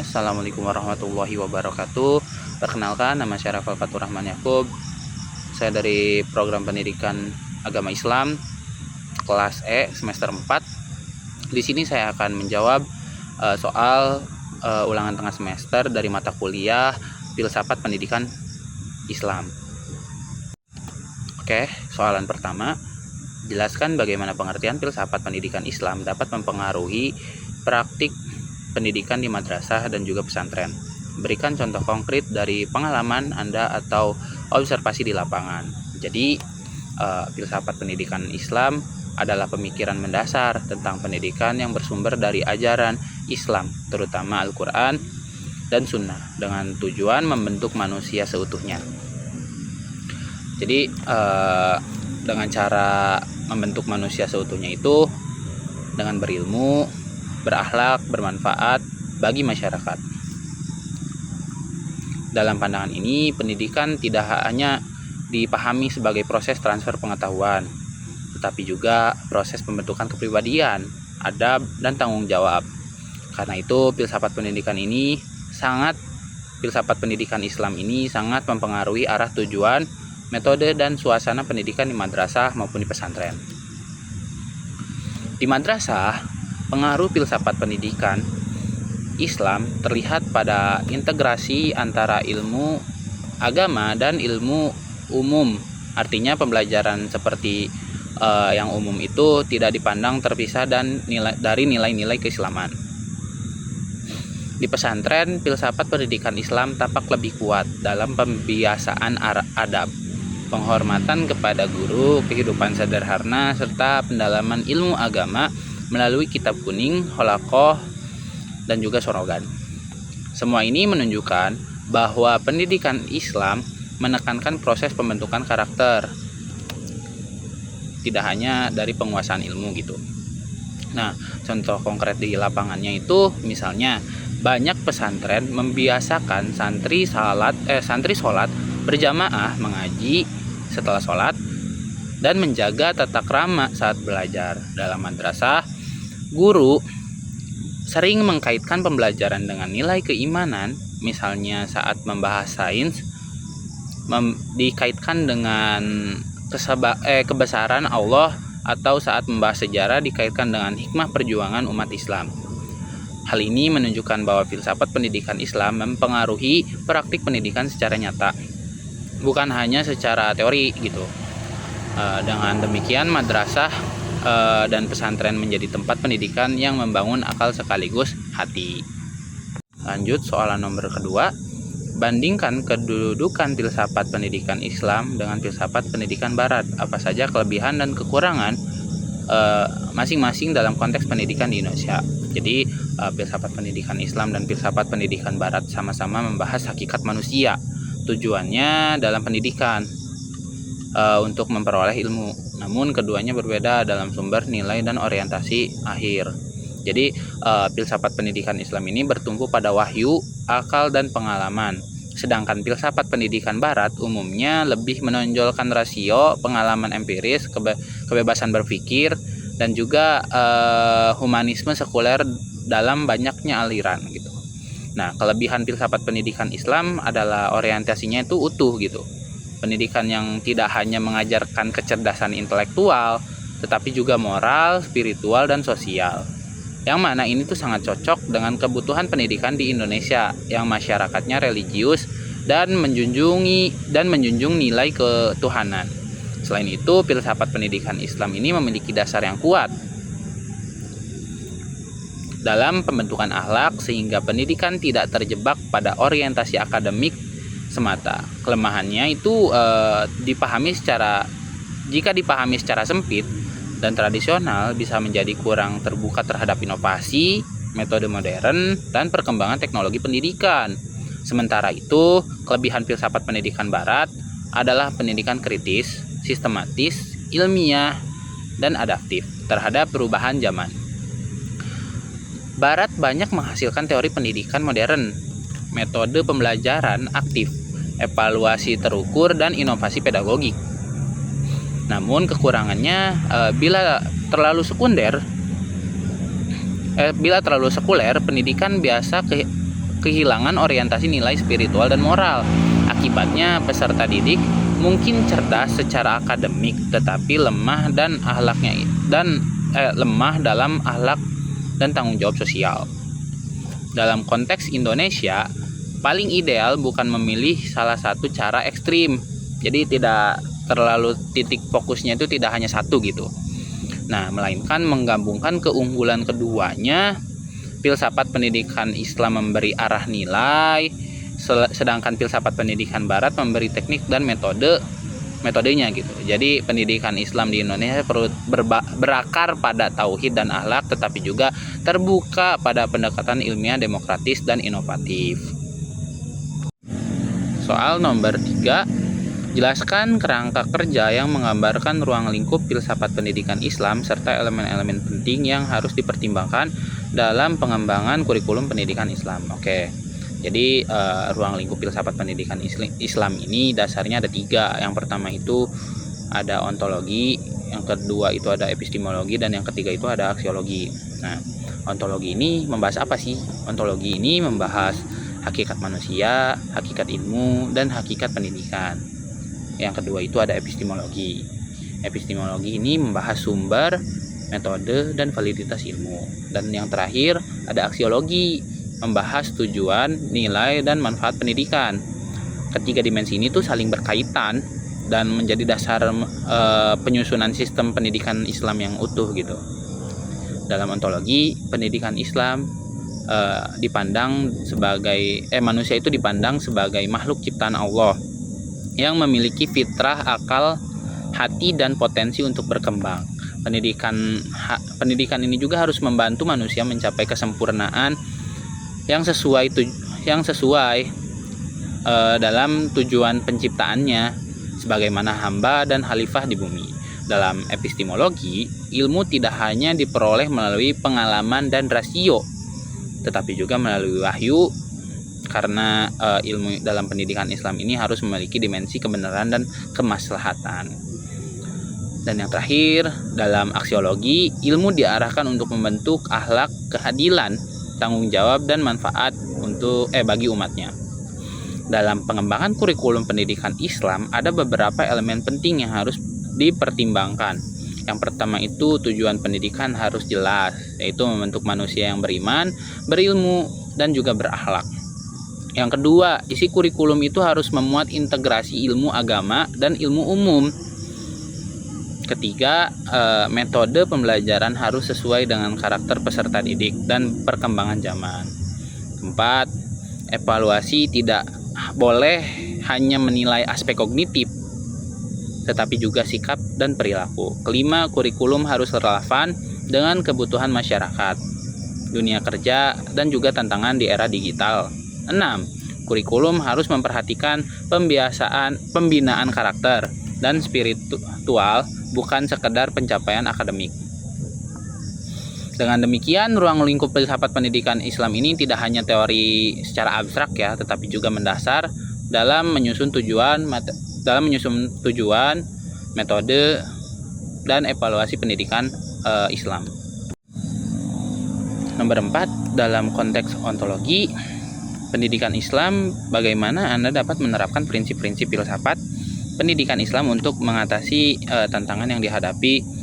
Assalamualaikum warahmatullahi wabarakatuh. Perkenalkan, nama saya Rafal Fatur Rahman Yakub. Saya dari program pendidikan agama Islam kelas E semester 4. Di sini saya akan menjawab soal ulangan tengah semester dari mata kuliah Filsafat Pendidikan Islam. Oke, soalan pertama. Jelaskan bagaimana pengertian filsafat pendidikan Islam dapat mempengaruhi praktik pendidikan di madrasah dan juga pesantren. Berikan contoh konkret dari pengalaman Anda atau observasi di lapangan. Jadi, filsafat pendidikan Islam adalah pemikiran mendasar tentang pendidikan yang bersumber dari ajaran Islam, terutama Al-Quran dan Sunnah, dengan tujuan membentuk manusia seutuhnya. Jadi, dengan cara membentuk manusia seutuhnya itu dengan berilmu, berakhlak, bermanfaat bagi masyarakat. Dalam pandangan ini, pendidikan tidak hanya dipahami sebagai proses transfer pengetahuan, tetapi juga proses pembentukan kepribadian, adab, dan tanggung jawab. Karena itu, filsafat pendidikan Islam ini sangat mempengaruhi arah tujuan, metode, dan suasana pendidikan di madrasah maupun di pesantren. Di madrasah, pengaruh filsafat pendidikan Islam terlihat pada integrasi antara ilmu agama dan ilmu umum. Artinya pembelajaran seperti yang umum itu tidak dipandang terpisah dari nilai-nilai keislaman. Di pesantren, filsafat pendidikan Islam tampak lebih kuat dalam pembiasaan adab, penghormatan kepada guru, kehidupan sederhana, serta pendalaman ilmu agama melalui kitab kuning, holaqoh, dan juga sorogan. Semua ini menunjukkan bahwa pendidikan Islam menekankan proses pembentukan karakter, tidak hanya dari penguasaan ilmu gitu. Nah, contoh konkret di lapangannya itu misalnya banyak pesantren membiasakan santri sholat berjamaah, mengaji setelah sholat, dan menjaga tata krama saat belajar. Dalam madrasah, guru sering mengkaitkan pembelajaran dengan nilai keimanan, misalnya saat membahas sains, dikaitkan dengan kebesaran Allah, atau saat membahas sejarah dikaitkan dengan hikmah perjuangan umat Islam. Hal ini menunjukkan bahwa filsafat pendidikan Islam mempengaruhi praktik pendidikan secara nyata, bukan hanya secara teori gitu. Dengan demikian, madrasah dan pesantren menjadi tempat pendidikan yang membangun akal sekaligus hati. Lanjut soalan nomor kedua. Bandingkan kedudukan filsafat pendidikan Islam dengan filsafat pendidikan Barat. Apa saja kelebihan dan kekurangan masing-masing dalam konteks pendidikan di Indonesia. Jadi, filsafat pendidikan Islam dan filsafat pendidikan Barat sama-sama membahas hakikat manusia. Tujuannya dalam pendidikan untuk memperoleh ilmu. Namun keduanya berbeda dalam sumber, nilai, dan orientasi akhir. Jadi, filsafat pendidikan Islam ini bertumpu pada wahyu, akal, dan pengalaman. Sedangkan filsafat pendidikan Barat umumnya lebih menonjolkan rasio, pengalaman empiris, kebebasan berpikir, dan juga humanisme sekuler dalam banyaknya aliran gitu. Nah, kelebihan filsafat pendidikan Islam adalah orientasinya itu utuh gitu. Pendidikan yang tidak hanya mengajarkan kecerdasan intelektual, tetapi juga moral, spiritual, dan sosial. Yang mana ini tuh sangat cocok dengan kebutuhan pendidikan di Indonesia yang masyarakatnya religius dan menjunjung nilai ketuhanan. Selain itu, filsafat pendidikan Islam ini memiliki dasar yang kuat dalam pembentukan akhlak, sehingga pendidikan tidak terjebak pada orientasi akademik semata. Kelemahannya itu jika dipahami secara sempit dan tradisional, bisa menjadi kurang terbuka terhadap inovasi, metode modern, dan perkembangan teknologi pendidikan. Sementara itu, kelebihan filsafat pendidikan Barat adalah pendidikan kritis, sistematis, ilmiah, dan adaptif terhadap perubahan zaman. Barat banyak menghasilkan teori pendidikan modern, metode pembelajaran aktif, evaluasi terukur, dan inovasi pedagogik. Namun kekurangannya bila terlalu sekuler, pendidikan biasa kehilangan orientasi nilai spiritual dan moral. Akibatnya peserta didik mungkin cerdas secara akademik tetapi lemah dalam akhlak dan tanggung jawab sosial. Dalam konteks Indonesia, paling ideal bukan memilih salah satu cara ekstrim. Jadi tidak terlalu titik fokusnya itu tidak hanya satu gitu. Nah, melainkan menggabungkan keunggulan keduanya. Filsafat pendidikan Islam memberi arah nilai, sedangkan filsafat pendidikan Barat memberi teknik dan metodenya gitu. Jadi pendidikan Islam di Indonesia perlu berakar pada tauhid dan akhlak, tetapi juga terbuka pada pendekatan ilmiah, demokratis, dan inovatif. Soal nomor 3, jelaskan kerangka kerja yang menggambarkan ruang lingkup filsafat pendidikan Islam serta elemen-elemen penting yang harus dipertimbangkan dalam pengembangan kurikulum pendidikan Islam. Oke, jadi ruang lingkup filsafat pendidikan Islam ini dasarnya ada 3. Yang pertama itu ada ontologi, yang kedua itu ada epistemologi, dan yang ketiga itu ada aksiologi. Nah, ontologi ini membahas apa sih? Ontologi ini membahas hakikat manusia, hakikat ilmu, dan hakikat pendidikan. Yang kedua itu ada epistemologi. Epistemologi ini membahas sumber, metode, dan validitas ilmu. Dan yang terakhir ada aksiologi, membahas tujuan, nilai, dan manfaat pendidikan. Ketiga dimensi ini tuh saling berkaitan dan menjadi dasar penyusunan sistem pendidikan Islam yang utuh gitu. Dalam ontologi, pendidikan Islam manusia itu dipandang sebagai makhluk ciptaan Allah yang memiliki fitrah, akal, hati, dan potensi untuk berkembang. Pendidikan ini juga harus membantu manusia mencapai kesempurnaan yang sesuai dalam tujuan penciptaannya sebagaimana hamba dan khalifah di bumi. Dalam epistemologi, ilmu tidak hanya diperoleh melalui pengalaman dan rasio, tetapi juga melalui wahyu, karena ilmu dalam pendidikan Islam ini harus memiliki dimensi kebenaran dan kemaslahatan. Dan yang terakhir, dalam aksiologi, ilmu diarahkan untuk membentuk akhlak, keadilan, tanggung jawab, dan manfaat bagi umatnya. Dalam pengembangan kurikulum pendidikan Islam, ada beberapa elemen penting yang harus dipertimbangkan. Yang pertama itu tujuan pendidikan harus jelas, yaitu membentuk manusia yang beriman, berilmu, dan juga berakhlak. Yang kedua, isi kurikulum itu harus memuat integrasi ilmu agama dan ilmu umum. Ketiga, metode pembelajaran harus sesuai dengan karakter peserta didik dan perkembangan zaman. Keempat, evaluasi tidak boleh hanya menilai aspek kognitif, tetapi juga sikap dan perilaku. Kelima, kurikulum harus relevan dengan kebutuhan masyarakat, dunia kerja, dan juga tantangan di era digital. 6. Kurikulum harus memperhatikan pembinaan karakter dan spiritual, bukan sekedar pencapaian akademik. Dengan demikian, ruang lingkup filsafat pendidikan Islam ini tidak hanya teori secara abstrak ya, tetapi juga mendasar dalam menyusun tujuan, metode, dan evaluasi pendidikan Islam. Nomor 4, dalam konteks ontologi pendidikan Islam, bagaimana Anda dapat menerapkan prinsip-prinsip filsafat pendidikan Islam untuk mengatasi tantangan yang dihadapi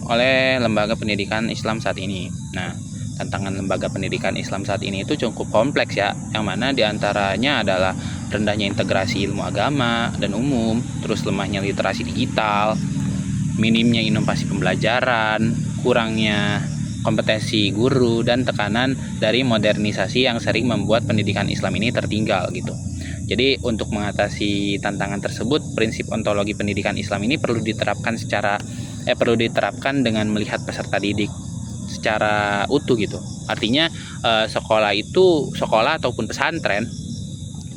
oleh lembaga pendidikan Islam saat ini. Nah, tantangan lembaga pendidikan Islam saat ini itu cukup kompleks ya, yang mana diantaranya adalah rendahnya integrasi ilmu agama dan umum, terus lemahnya literasi digital, minimnya inovasi pembelajaran, kurangnya kompetensi guru, dan tekanan dari modernisasi yang sering membuat pendidikan Islam ini tertinggal gitu. Jadi untuk mengatasi tantangan tersebut, prinsip ontologi pendidikan Islam ini perlu diterapkan dengan melihat peserta didik secara utuh gitu. Artinya sekolah ataupun pesantren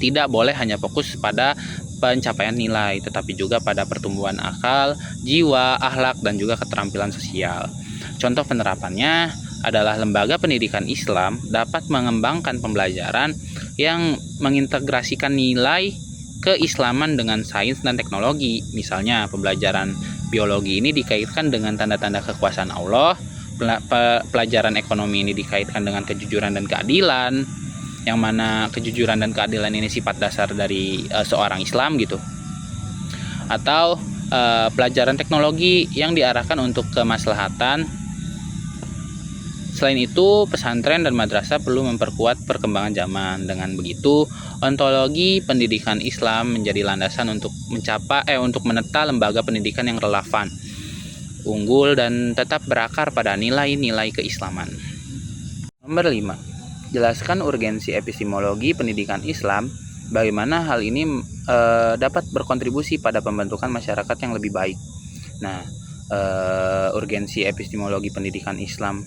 tidak boleh hanya fokus pada pencapaian nilai, tetapi juga pada pertumbuhan akal, jiwa, akhlak, dan juga keterampilan sosial. Contoh penerapannya adalah lembaga pendidikan Islam dapat mengembangkan pembelajaran yang mengintegrasikan nilai keislaman dengan sains dan teknologi. Misalnya, pembelajaran biologi ini dikaitkan dengan tanda-tanda kekuasaan Allah, pelajaran ekonomi ini dikaitkan dengan kejujuran dan keadilan, yang mana kejujuran dan keadilan ini sifat dasar dari seorang Islam gitu. Atau pelajaran teknologi yang diarahkan untuk kemaslahatan. Selain itu, pesantren dan madrasah perlu memperkuat perkembangan zaman. Dengan begitu, ontologi pendidikan Islam menjadi landasan untuk meneta lembaga pendidikan yang relevan, unggul, dan tetap berakar pada nilai-nilai keislaman. Nomor 5. Jelaskan urgensi epistemologi pendidikan Islam. Bagaimana hal ini dapat berkontribusi pada pembentukan masyarakat yang lebih baik. Nah, urgensi epistemologi pendidikan Islam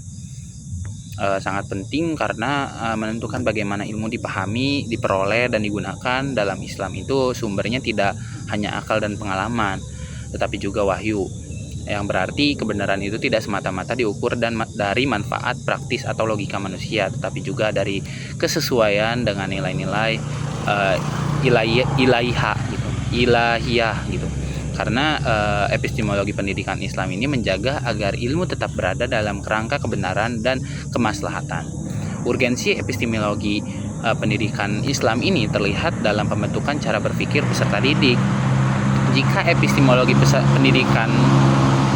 sangat penting karena menentukan bagaimana ilmu dipahami, diperoleh, dan digunakan. Dalam Islam itu sumbernya tidak hanya akal dan pengalaman, tetapi juga wahyu, yang berarti kebenaran itu tidak semata-mata diukur dari manfaat praktis atau logika manusia, tetapi juga dari kesesuaian dengan nilai-nilai ilahiyah gitu. Karena epistemologi pendidikan Islam ini menjaga agar ilmu tetap berada dalam kerangka kebenaran dan kemaslahatan. Urgensi epistemologi pendidikan Islam ini terlihat dalam pembentukan cara berpikir peserta didik. Jika epistemologi pendidikan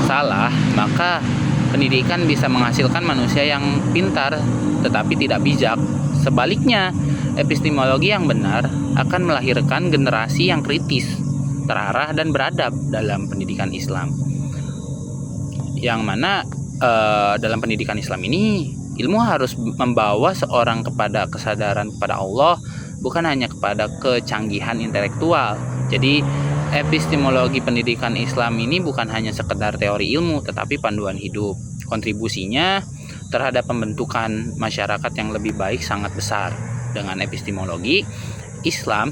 salah, maka pendidikan bisa menghasilkan manusia yang pintar tetapi tidak bijak. Sebaliknya, epistemologi yang benar akan melahirkan generasi yang kritis, terarah, dan beradab dalam pendidikan Islam. Yang mana dalam pendidikan Islam ini, ilmu harus membawa seorang kepada kesadaran kepada Allah, bukan hanya kepada kecanggihan intelektual. Jadi epistemologi pendidikan Islam ini bukan hanya sekedar teori ilmu, tetapi panduan hidup. Kontribusinya terhadap pembentukan masyarakat yang lebih baik sangat besar. Dengan epistemologi Islam,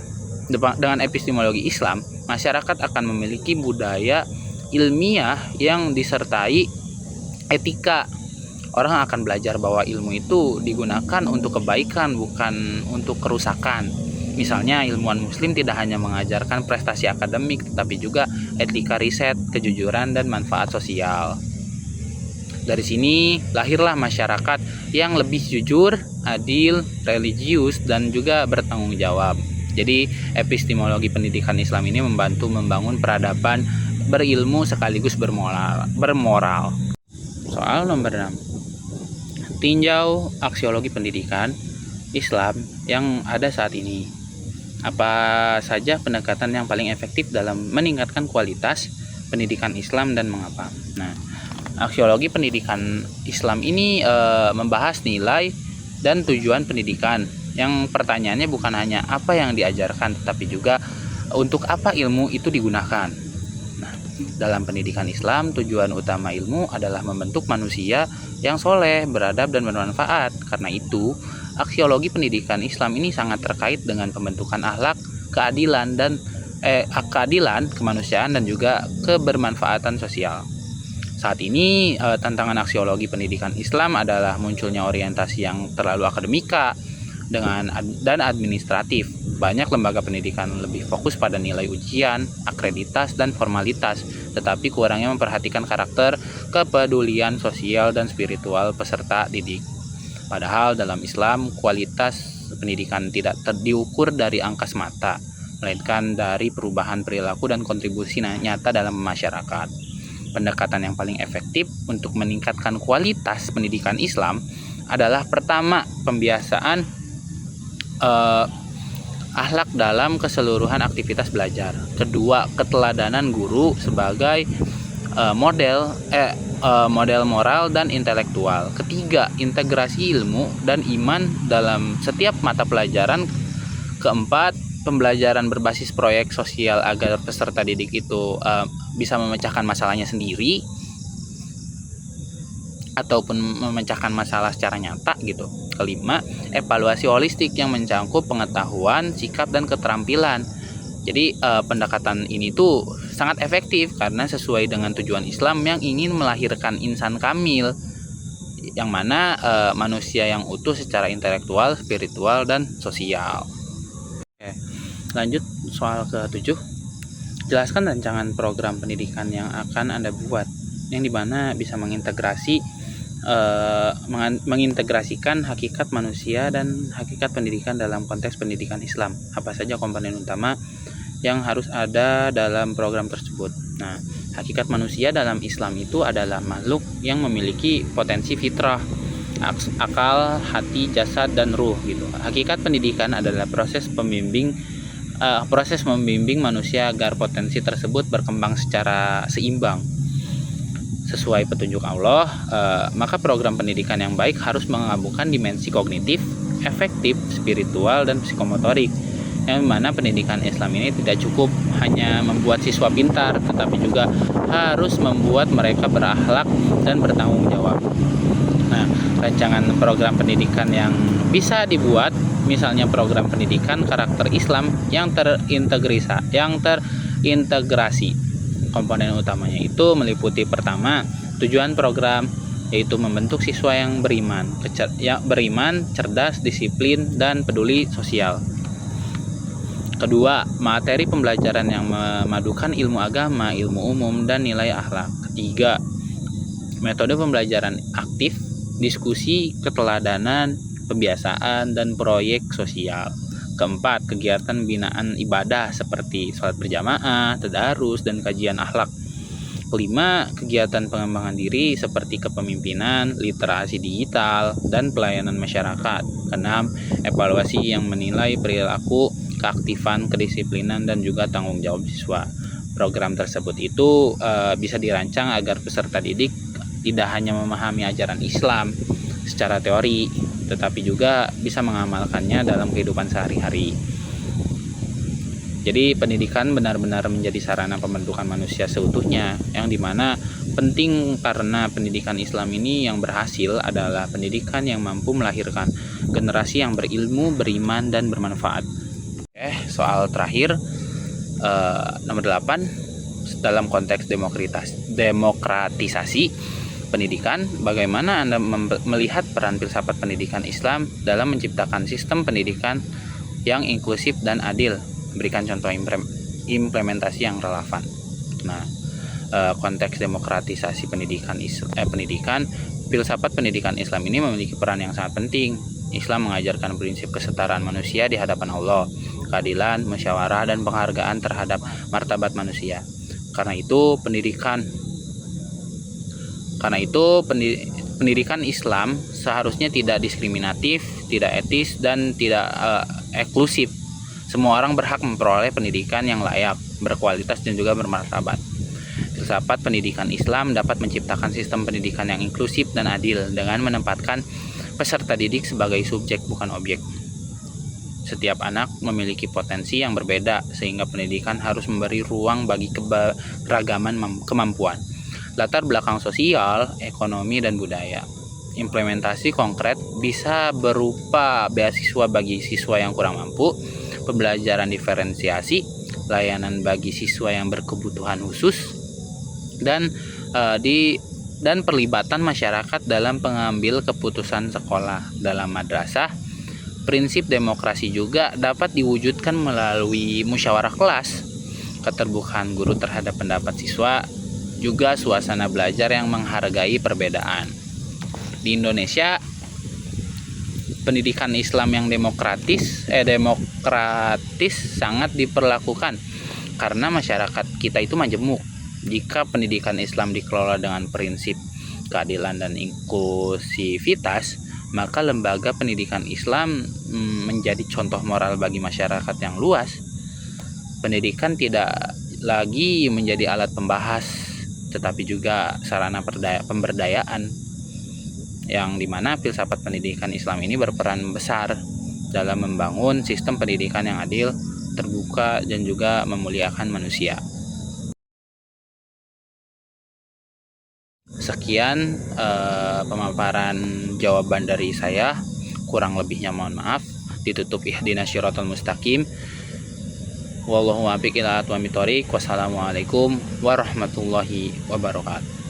masyarakat akan memiliki budaya ilmiah yang disertai etika. Orang akan belajar bahwa ilmu itu digunakan untuk kebaikan, bukan untuk kerusakan. Misalnya, ilmuwan muslim tidak hanya mengajarkan prestasi akademik, tetapi juga etika riset, kejujuran, dan manfaat sosial. Dari sini lahirlah masyarakat yang lebih jujur, adil, religius, dan juga bertanggung jawab. Jadi epistemologi pendidikan Islam ini membantu membangun peradaban berilmu sekaligus bermoral. Soal nomor 6. Tinjau aksiologi pendidikan Islam yang ada saat ini. Apa saja pendekatan yang paling efektif dalam meningkatkan kualitas pendidikan Islam dan mengapa? Nah, aksiologi pendidikan Islam ini membahas nilai dan tujuan pendidikan. Yang pertanyaannya bukan hanya apa yang diajarkan, tetapi juga untuk apa ilmu itu digunakan. Nah, dalam pendidikan Islam, tujuan utama ilmu adalah membentuk manusia yang soleh, beradab, dan bermanfaat. Karena itu, aksiologi pendidikan Islam ini sangat terkait dengan pembentukan akhlak, keadilan, kemanusiaan, dan juga kebermanfaatan sosial. Saat ini, tantangan aksiologi pendidikan Islam adalah munculnya orientasi yang terlalu akademika dan administratif. Banyak lembaga pendidikan lebih fokus pada nilai ujian, akreditas, dan formalitas, tetapi kurangnya memperhatikan karakter, kepedulian sosial, dan spiritual peserta didik. Padahal dalam Islam, kualitas pendidikan tidak diukur dari angka semata, melainkan dari perubahan perilaku dan kontribusi nyata dalam masyarakat. Pendekatan yang paling efektif untuk meningkatkan kualitas pendidikan Islam adalah pertama, pembiasaan akhlak dalam keseluruhan aktivitas belajar. Kedua, keteladanan guru sebagai model moral dan intelektual. Ketiga, integrasi ilmu dan iman dalam setiap mata pelajaran. Keempat, pembelajaran berbasis proyek sosial agar peserta didik itu bisa memecahkan masalahnya sendiri ataupun memecahkan masalah secara nyata gitu. Kelima, evaluasi holistik yang mencakup pengetahuan, sikap, dan keterampilan. Jadi pendekatan ini tuh sangat efektif karena sesuai dengan tujuan Islam yang ingin melahirkan insan kamil, yang mana manusia yang utuh secara intelektual, spiritual, dan sosial. Oke, lanjut soal ke-7. Jelaskan rancangan program pendidikan yang akan Anda buat, yang dimana bisa mengintegrasi mengintegrasikan hakikat manusia dan hakikat pendidikan dalam konteks pendidikan Islam. Apa saja komponen utama yang harus ada dalam program tersebut? Nah, hakikat manusia dalam Islam itu adalah makhluk yang memiliki potensi fitrah, akal, hati, jasad, dan ruh gitu. Hakikat pendidikan adalah proses membimbing manusia agar potensi tersebut berkembang secara seimbang sesuai petunjuk Allah. Maka program pendidikan yang baik harus menggabungkan dimensi kognitif, efektif, spiritual, dan psikomotorik, yang mana pendidikan Islam ini tidak cukup hanya membuat siswa pintar, tetapi juga harus membuat mereka berakhlak dan bertanggung jawab. Nah, rancangan program pendidikan yang bisa dibuat, misalnya program pendidikan karakter Islam yang terintegrasi. Komponen utamanya itu meliputi pertama, tujuan program, yaitu membentuk siswa yang beriman, cerdas, disiplin, dan peduli sosial. Kedua, materi pembelajaran yang memadukan ilmu agama, ilmu umum, dan nilai akhlak. Ketiga, metode pembelajaran aktif, diskusi, keteladanan, pembiasaan, dan proyek sosial. Keempat, kegiatan binaan ibadah seperti sholat berjamaah, tadarus, dan kajian akhlak. Kelima, kegiatan pengembangan diri seperti kepemimpinan, literasi digital, dan pelayanan masyarakat. Keenam, evaluasi yang menilai perilaku, keaktifan, kedisiplinan, dan juga tanggung jawab siswa. Program tersebut itu bisa dirancang agar peserta didik tidak hanya memahami ajaran Islam secara teori, tetapi juga bisa mengamalkannya dalam kehidupan sehari-hari. Jadi pendidikan benar-benar menjadi sarana pembentukan manusia seutuhnya, yang dimana penting karena pendidikan Islam ini yang berhasil adalah pendidikan yang mampu melahirkan generasi yang berilmu, beriman, dan bermanfaat. Soal terakhir, nomor 8, dalam konteks demokratisasi pendidikan, bagaimana Anda melihat peran filsafat pendidikan Islam dalam menciptakan sistem pendidikan yang inklusif dan adil? Berikan contoh implementasi yang relevan. Nah, konteks demokratisasi pendidikan, filsafat pendidikan Islam ini memiliki peran yang sangat penting. Islam mengajarkan prinsip kesetaraan manusia di hadapan Allah, keadilan, musyawarah, dan penghargaan terhadap martabat manusia. Karena itu pendidikan Islam seharusnya tidak diskriminatif, tidak etis, dan tidak eksklusif. Semua orang berhak memperoleh pendidikan yang layak, berkualitas, dan juga bermartabat. Filsafat pendidikan Islam dapat menciptakan sistem pendidikan yang inklusif dan adil dengan menempatkan peserta didik sebagai subjek bukan objek. Setiap anak memiliki potensi yang berbeda, sehingga pendidikan harus memberi ruang bagi keberagaman kemampuan, latar belakang sosial, ekonomi, dan budaya. Implementasi konkret bisa berupa beasiswa bagi siswa yang kurang mampu, pembelajaran diferensiasi, layanan bagi siswa yang berkebutuhan khusus, dan perlibatan masyarakat dalam pengambil keputusan sekolah. Dalam madrasah, prinsip demokrasi juga dapat diwujudkan melalui musyawarah kelas, keterbukaan guru terhadap pendapat siswa, juga suasana belajar yang menghargai perbedaan. Di Indonesia, pendidikan Islam yang demokratis sangat diperlakukan karena masyarakat kita itu majemuk. Jika pendidikan Islam dikelola dengan prinsip keadilan dan inklusivitas, maka lembaga pendidikan Islam menjadi contoh moral bagi masyarakat yang luas. Pendidikan tidak lagi menjadi alat pembahas, tetapi juga sarana pemberdayaan, yang dimana filsafat pendidikan Islam ini berperan besar dalam membangun sistem pendidikan yang adil, terbuka, dan juga memuliakan manusia. Sekian pemaparan jawaban dari saya, kurang lebihnya mohon maaf. Ditutup ihdinas syiratal mustaqim. Wallahu muwaffiq ila aqwamit thoriq. Wassalamualaikum warahmatullahi wabarakatuh.